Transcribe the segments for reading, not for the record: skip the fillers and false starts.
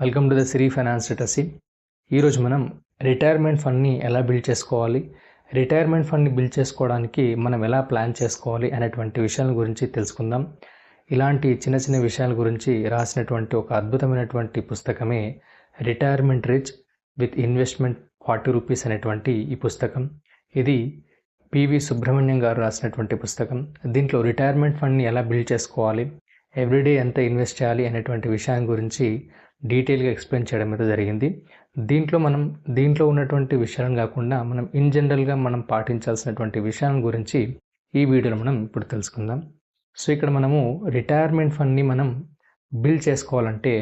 Welcome to the Siri finance literacy. ఈరోజు మనం retirement ఫండ్ని ఎలా బిల్డ్ చేసుకోవాలి, రిటైర్మెంట్ ఫండ్ని బిల్డ్ చేసుకోవడానికి మనం ఎలా ప్లాన్ చేసుకోవాలి అనేటువంటి విషయాల గురించి తెలుసుకుందాం. ఇలాంటి చిన్న చిన్న విషయాల గురించి రాసినటువంటి ఒక అద్భుతమైనటువంటి పుస్తకమే retirement rich with investment 40 rupees అనేటువంటి ఈ పుస్తకం. ఇది పివి సుబ్రహ్మణ్యం గారు రాసినటువంటి పుస్తకం. దీంట్లో రిటైర్మెంట్ ఫండ్ని ఎలా బిల్డ్ చేసుకోవాలి, ఎవ్రీడే ఎంత ఇన్వెస్ట్ చేయాలి అనేటువంటి విషయం గురించి డీటెయిల్గా ఎక్స్ప్లెయిన్ చేయడం అయితే జరిగింది. దీంట్లో ఉన్నటువంటి విషయాలను కాకుండా మనం ఇన్ జనరల్గా మనం పాటించాల్సినటువంటి విషయాల గురించి ఈ వీడియోలో మనం ఇప్పుడు తెలుసుకుందాం. సో ఇక్కడ మనము రిటైర్మెంట్ ఫండ్ని మనం బిల్డ్ చేసుకోవాలంటే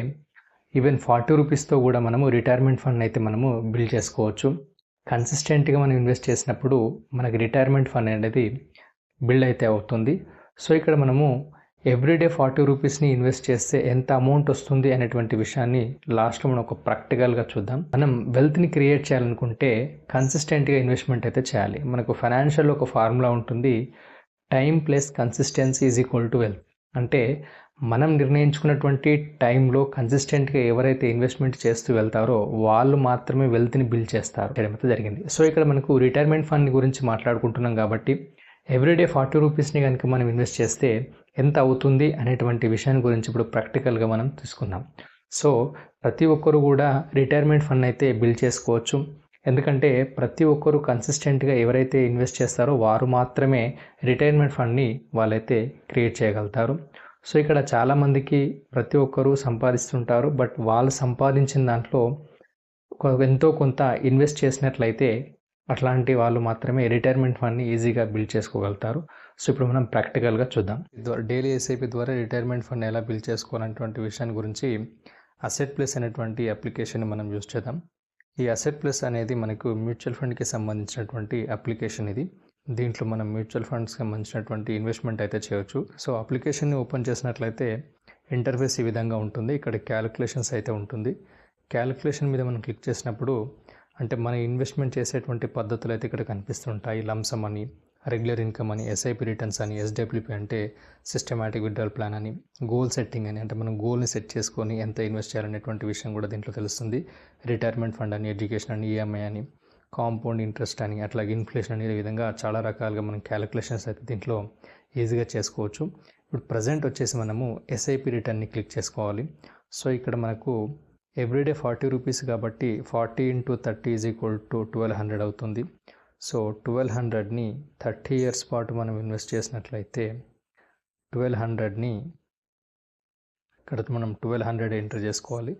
ఈవెన్ 40 రూపీస్తో కూడా మనము రిటైర్మెంట్ ఫండ్ అయితే మనము బిల్డ్ చేసుకోవచ్చు. కన్సిస్టెంట్గా మనం ఇన్వెస్ట్ చేసినప్పుడు మనకి రిటైర్మెంట్ ఫండ్ అనేది బిల్డ్ అయితే అవుతుంది. సో ఇక్కడ మనము ఎవ్రీడే 40 రూపీస్ని ఇన్వెస్ట్ చేస్తే ఎంత అమౌంట్ వస్తుంది అనేటువంటి విషయాన్ని లాస్ట్లో మనం ఒక ప్రాక్టికల్గా చూద్దాం. మనం వెల్త్ని క్రియేట్ చేయాలనుకుంటే కన్సిస్టెంట్గా ఇన్వెస్ట్మెంట్ అయితే చేయాలి. మనకు ఫైనాన్షియల్ ఒక ఫార్ములా ఉంటుంది, time plus consistency is equal to wealth. అంటే మనం నిర్ణయించుకున్నటువంటి టైంలో కన్సిస్టెంట్గా ఎవరైతే ఇన్వెస్ట్మెంట్ చేస్తూ వెళ్తారో వాళ్ళు మాత్రమే వెల్త్ని బిల్డ్ చేస్తారు అయితే జరిగింది. సో ఇక్కడ మనకు రిటైర్మెంట్ ఫండ్ గురించి మాట్లాడుకుంటున్నాం కాబట్టి ఎవ్రీడే 40 రూపీస్ని కనుక మనం ఇన్వెస్ట్ చేస్తే ఎంత అవుతుంది అనేటువంటి విషయాన్ని గురించి ఇప్పుడు ప్రాక్టికల్గా మనం తీసుకుందాం. సో ప్రతి ఒక్కరు కూడా రిటైర్మెంట్ ఫండ్ అయితే బిల్డ్ చేసుకోవచ్చు. ఎందుకంటే ప్రతి ఒక్కరు కన్సిస్టెంట్గా ఎవరైతే ఇన్వెస్ట్ చేస్తారో వారు మాత్రమే రిటైర్మెంట్ ఫండ్ని వాళ్ళైతే క్రియేట్ చేయగలుగుతారు. సో ఇక్కడ చాలామందికి ప్రతి ఒక్కరూ సంపాదిస్తుంటారు, బట్ వాళ్ళు సంపాదించిన దాంట్లో ఎంతో కొంత ఇన్వెస్ట్ చేసినట్లయితే అట్లాంటి వాళ్ళు మాత్రమే రిటైర్మెంట్ ఫండ్ని ఈజీగా బిల్డ్ చేసుకోగలుగుతారు. సో ఇప్పుడు మనం ప్రాక్టికల్గా చూద్దాం. డైలీ ఎస్ఐపి ద్వారా రిటైర్మెంట్ ఫండ్ ఎలా బిల్డ్ చేసుకోవాలనేటువంటి విషయాన్ని గురించి అసెట్ ప్లస్ అనేటువంటి అప్లికేషన్ని మనం యూజ్ చేద్దాం. ఈ అసెట్ ప్లస్ అనేది మనకు మ్యూచువల్ ఫండ్కి సంబంధించినటువంటి అప్లికేషన్. ఇది దీంట్లో మనం మ్యూచువల్ ఫండ్స్కి సంబంధించినటువంటి ఇన్వెస్ట్మెంట్ అయితే చేయొచ్చు. సో అప్లికేషన్ని ఓపెన్ చేసినట్లయితే ఇంటర్ఫేస్ ఈ విధంగా ఉంటుంది. ఇక్కడ క్యాలిక్యులేషన్స్ అయితే ఉంటుంది. క్యాలిక్యులేషన్ మీద మనం క్లిక్ చేసినప్పుడు అంటే మన ఇన్వెస్ట్మెంట్ చేసేటువంటి పద్ధతులు అయితే ఇక్కడ కనిపిస్తుంటాయి. లంసమ్ అని, రెగ్యులర్ ఇన్కమ్ అని, ఎస్ఐపి రిటర్న్స్ అని, ఎస్డబ్ల్యూపీ అంటే సిస్టమాటిక్ విత్డ్రాల్ ప్లాన్ అని, గోల్ సెట్టింగ్ అని అంటే మనం గోల్ని సెట్ చేసుకొని ఎంత ఇన్వెస్ట్ చేయాలనేటువంటి విషయం కూడా దీంట్లో తెలుస్తుంది. రిటైర్మెంట్ ఫండ్ అని, ఎడ్యుకేషన్ అని, ఈఎంఐ అని, కాంపౌండ్ ఇంట్రెస్ట్ అని, అట్లాగే ఇన్ఫ్లేషన్ అనే విధంగా చాలా రకాలుగా మనం క్యాలిక్యులేషన్స్ అయితే దీంట్లో ఈజీగా చేసుకోవచ్చు. ఇప్పుడు ప్రజెంట్ వచ్చేసి మనము ఎస్ఐపి రిటర్న్ని క్లిక్ చేసుకోవాలి. సో ఇక్కడ మనకు ఎవ్రీడే 40 రూపీస్ కాబట్టి 40 × 30 ఈజ్ ఈక్వల్ టు 1200 అవుతుంది. సో 1200ని 30 ఇయర్స్ పాటు మనం ఇన్వెస్ట్ చేసినట్లయితే 1200ని ఇక్కడ మనం 1200 ఎంటర్ చేసుకోవాలి.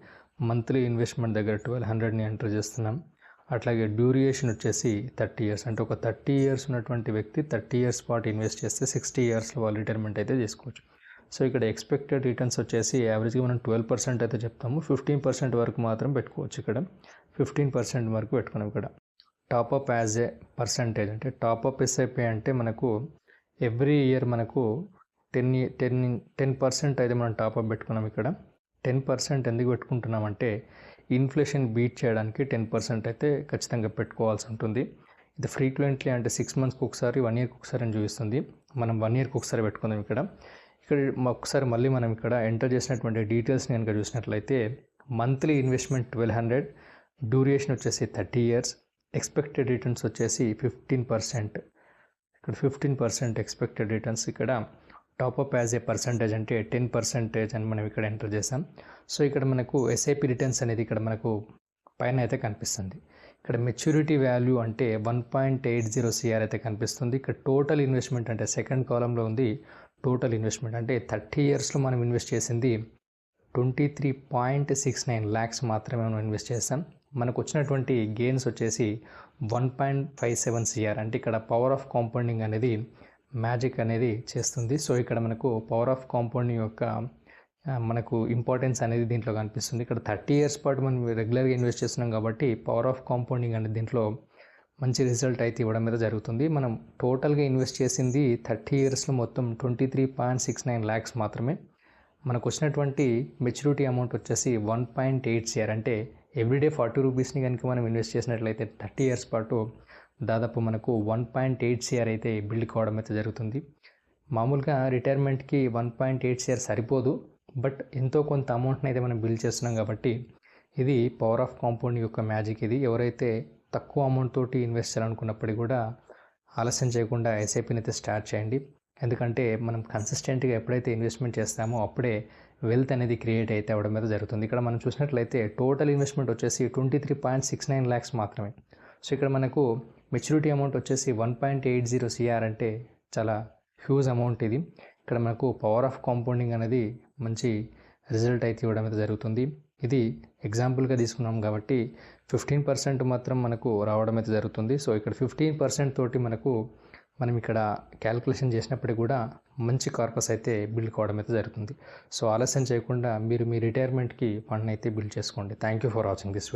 మంత్లీ ఇన్వెస్ట్మెంట్ దగ్గర 1200ని ఎంటర్ చేస్తున్నాం. అట్లాగే డ్యూరేషన్ వచ్చేసి 30 ఇయర్స్. అంటే ఒక 30 ఇయర్స్ ఉన్నటువంటి వ్యక్తి 30 ఇయర్స్ పాటు ఇన్వెస్ట్ చేస్తే 60 ఇయర్స్లో వాళ్ళు రిటైర్మెంట్ అయితే చేసుకోవచ్చు. సో ఇక్కడ ఎక్స్పెక్టెడ్ రిటర్న్స్ వచ్చేసి యావరేజ్గా మనం 12% అయితే చెప్తాము. 15% వరకు మాత్రం పెట్టుకోవచ్చు. ఇక్కడ 15% వరకు పెట్టుకున్నాం. ఇక్కడ టాప్అప్ యాజ్ ఏ పర్సంటేజ్ అంటే టాప్అప్ ఎస్ఐపి అంటే మనకు ఎవ్రీ ఇయర్ మనకు 10% అయితే మనం టాప్అప్ పెట్టుకున్నాం. ఇక్కడ 10% ఎందుకు పెట్టుకుంటున్నామంటే ఇన్ఫ్లేషన్ బీట్ చేయడానికి 10% అయితే ఖచ్చితంగా పెట్టుకోవాల్సి ఉంటుంది. ఇది ఫ్రీక్వెంట్లీ అంటే 6 మంత్స్కి ఒకసారి, 1 ఇయర్కి ఒకసారి అని చూపిస్తుంది. మనం 1 ఇయర్కి ఒకసారి పెట్టుకుందాం. ఇక్కడ ఒకసారి మళ్ళీ మనం ఇక్కడ ఎంటర్ చేసినటువంటి డీటెయిల్స్ని కనుక చూసినట్లయితే మంత్లీ ఇన్వెస్ట్మెంట్ 1200, డ్యూరేషన్ వచ్చేసి 30 ఇయర్స్, ఎక్స్పెక్టెడ్ రిటర్న్స్ వచ్చేసి 15%. ఇక్కడ 15% ఎక్స్పెక్టెడ్ రిటర్న్స్. ఇక్కడ టాప్అప్ యాజ్ ఏ పర్సంటేజ్ అంటే 10% అని మనం ఇక్కడ ఎంటర్ చేసాం. సో ఇక్కడ మనకు ఎస్ఐపి రిటర్న్స్ అనేది ఇక్కడ మనకు పైన అయితే కనిపిస్తుంది. ఇక్కడ మెచ్యూరిటీ వాల్యూ అంటే 1.80 CR అయితే కనిపిస్తుంది. ఇక్కడ టోటల్ ఇన్వెస్ట్మెంట్ అంటే సెకండ్ కాలంలో ఉంది. టోటల్ ఇన్వెస్ట్మెంట్ అంటే 30 ఇయర్స్లో మనం ఇన్వెస్ట్ చేసింది 23.69 lakhs మాత్రమే మనం ఇన్వెస్ట్ చేస్తాం. మనకు వచ్చినటువంటి గెయిన్స్ వచ్చేసి 1.57 CR. అంటే ఇక్కడ పవర్ ఆఫ్ కాంపౌండింగ్ అనేది మ్యాజిక్ అనేది చేస్తుంది. సో ఇక్కడ మనకు పవర్ ఆఫ్ కాంపౌండింగ్ యొక్క మనకు ఇంపార్టెన్స్ అనేది దీంట్లో కనిపిస్తుంది. ఇక్కడ 30 ఇయర్స్ పాటు మనం రెగ్యులర్గా ఇన్వెస్ట్ చేస్తున్నాం కాబట్టి పవర్ ఆఫ్ కాంపౌండింగ్ అనేది దీంట్లో మంచి రిజల్ట్ అయితే ఇవ్వడం మీద జరుగుతుంది. మనం టోటల్గా ఇన్వెస్ట్ చేసింది 30 ఇయర్స్లో మొత్తం 23.69 lakhs మాత్రమే. మనకు వచ్చినటువంటి మెచ్యూరిటీ అమౌంట్ వచ్చేసి 1.8 CR. అంటే ఎవ్రీడే 40 రూపీస్ని కనుక మనం ఇన్వెస్ట్ చేసినట్లయితే 30 ఇయర్స్ పాటు దాదాపు మనకు 1.8 CR అయితే బిల్డ్ కావడం అయితే జరుగుతుంది. మామూలుగా రిటైర్మెంట్కి 1.8 CR సరిపోదు, బట్ ఎంతో కొంత అమౌంట్ని అయితే మనం బిల్డ్ చేస్తున్నాం కాబట్టి ఇది పవర్ ఆఫ్ కాంపౌండింగ్ యొక్క మ్యాజిక్. ఇది ఎవరైతే తక్కువ అమౌంట్ తోటి ఇన్వెస్ట్ చేయాలనుకున్నప్పటికీ కూడా ఆలస్యం చేయకుండా ఎస్ఐపిని అయితే స్టార్ట్ చేయండి. ఎందుకంటే మనం కన్సిస్టెంట్గా ఎప్పుడైతే ఇన్వెస్ట్మెంట్ చేస్తామో అప్పుడే వెల్త్ అనేది క్రియేట్ అయితే అవ్వడం మీద జరుగుతుంది. ఇక్కడ మనం చూసినట్లయితే టోటల్ ఇన్వెస్ట్మెంట్ వచ్చేసి 23.69 lakhs మాత్రమే. సో ఇక్కడ మనకు మెచ్యూరిటీ అమౌంట్ వచ్చేసి 1.80 CR అంటే చాలా హ్యూజ్ అమౌంట్ ఇది. ఇక్కడ మనకు పవర్ ఆఫ్ కాంపౌండింగ్ అనేది మంచి రిజల్ట్ అయితే ఇవ్వడం అయితే జరుగుతుంది. ఇది ఎగ్జాంపుల్గా తీసుకున్నాం కాబట్టి 15% మాత్రం మనకు రావడం అయితే జరుగుతుంది. సో ఇక్కడ 15% తోటి మనం ఇక్కడ క్యాలిక్యులేషన్ చేసినప్పటికీ కూడా మంచి కార్పస్ అయితే బిల్డ్ కావడం అయితే జరుగుతుంది. సో ఆలస్యం చేయకుండా మీరు మీ రిటైర్మెంట్కి ఫండ్ అయితే బిల్డ్ చేసుకోండి. Thank you for watching this video.